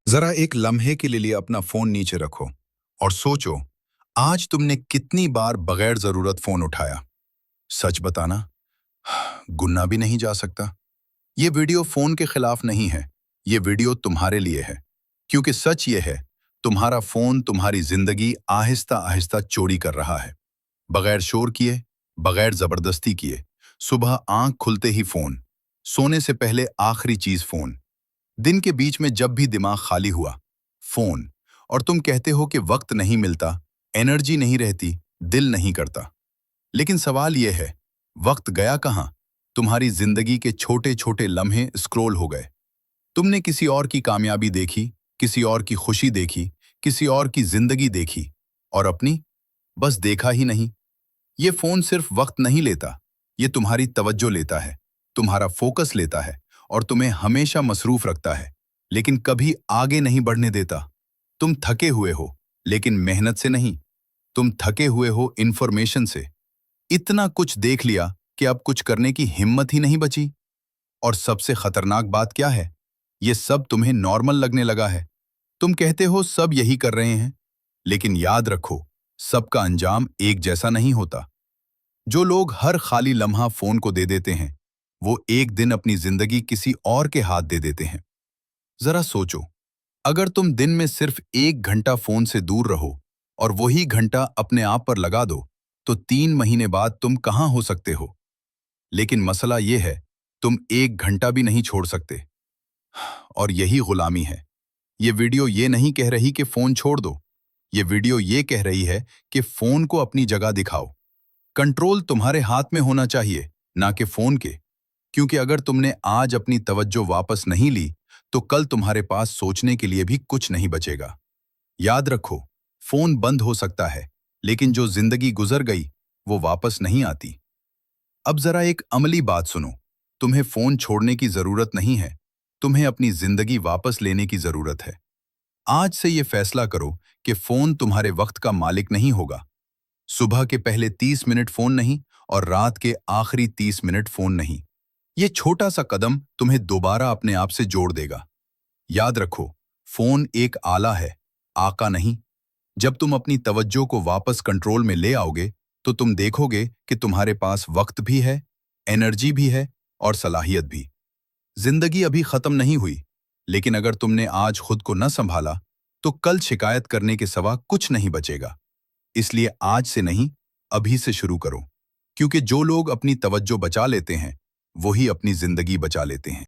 जरा एक लम्हे के लिए अपना फोन नीचे रखो और सोचो, आज तुमने कितनी बार बगैर जरूरत फोन उठाया। सच बताना, गुन्ना भी नहीं जा सकता। ये वीडियो फोन के खिलाफ नहीं है, ये वीडियो तुम्हारे लिए है। क्योंकि सच ये है, तुम्हारा फोन तुम्हारी जिंदगी आहिस्ता आहिस्ता चोरी कर रहा है। बगैर शोर किए, बगैर जबरदस्ती किए। सुबह आंख खुलते ही फोन, सोने से पहले आखिरी चीज फोन, दिन के बीच में जब भी दिमाग खाली हुआ, फोन। और तुम कहते हो कि वक्त नहीं मिलता, एनर्जी नहीं रहती, दिल नहीं करता। लेकिन सवाल यह है, वक्त गया कहाँ? तुम्हारी जिंदगी के छोटे छोटे लम्हे स्क्रॉल हो गए। तुमने किसी और की कामयाबी देखी, किसी और की खुशी देखी, किसी और की जिंदगी देखी, और अपनी बस देखा ही नहीं। ये फोन सिर्फ वक्त नहीं लेता, ये तुम्हारी तवज्जो लेता है, तुम्हारा फोकस लेता है, और तुम्हें हमेशा मसरूफ रखता है, लेकिन कभी आगे नहीं बढ़ने देता। तुम थके हुए हो, लेकिन मेहनत से नहीं। तुम थके हुए हो इंफॉर्मेशन से। इतना कुछ देख लिया कि अब कुछ करने की हिम्मत ही नहीं बची। और सबसे खतरनाक बात क्या है? ये सब तुम्हें नॉर्मल लगने लगा है। तुम कहते हो सब यही कर रहे हैं, लेकिन याद रखो, सबका अंजाम एक जैसा नहीं होता। जो लोग हर खाली लम्हा फोन को दे देते हैं, वो एक दिन अपनी जिंदगी किसी और के हाथ दे देते हैं। जरा सोचो, अगर तुम दिन में सिर्फ 1 घंटा फोन से दूर रहो और वही घंटा अपने आप पर लगा दो, तो 3 महीने बाद तुम कहाँ हो सकते हो? लेकिन मसला ये है, तुम 1 घंटा भी नहीं छोड़ सकते। और यही गुलामी है। ये वीडियो ये नहीं कह रही कि फोन छोड़ दो। ये वीडियो ये कह रही है कि फोन को अपनी जगह दिखाओ। कंट्रोल तुम्हारे हाथ में होना चाहिए, ना कि फोन के। क्योंकि अगर तुमने आज अपनी तवज्जो वापस नहीं ली, तो कल तुम्हारे पास सोचने के लिए भी कुछ नहीं बचेगा। याद रखो, फोन बंद हो सकता है, लेकिन जो जिंदगी गुजर गई, वो वापस नहीं आती। अब जरा एक अमली बात सुनो। तुम्हें फोन छोड़ने की जरूरत नहीं है, तुम्हें अपनी जिंदगी वापस लेने की जरूरत है। आज से ये फैसला करो कि फोन तुम्हारे वक्त का मालिक नहीं होगा। सुबह के पहले 30 मिनट फोन नहीं, और रात के आखिरी 30 मिनट फोन नहीं। ये छोटा सा कदम तुम्हें दोबारा अपने आप से जोड़ देगा। याद रखो, फोन एक आला है, आका नहीं। जब तुम अपनी तवज्जो को वापस कंट्रोल में ले आओगे, तो तुम देखोगे कि तुम्हारे पास वक्त भी है, एनर्जी भी है, और सलाहियत भी। जिंदगी अभी खत्म नहीं हुई, लेकिन अगर तुमने आज खुद को न संभाला, तो कल शिकायत करने के सिवा कुछ नहीं बचेगा। इसलिए आज से नहीं, अभी से शुरू करो। क्योंकि जो लोग अपनी तवज्जो बचा लेते हैं, वही अपनी जिंदगी बचा लेते हैं।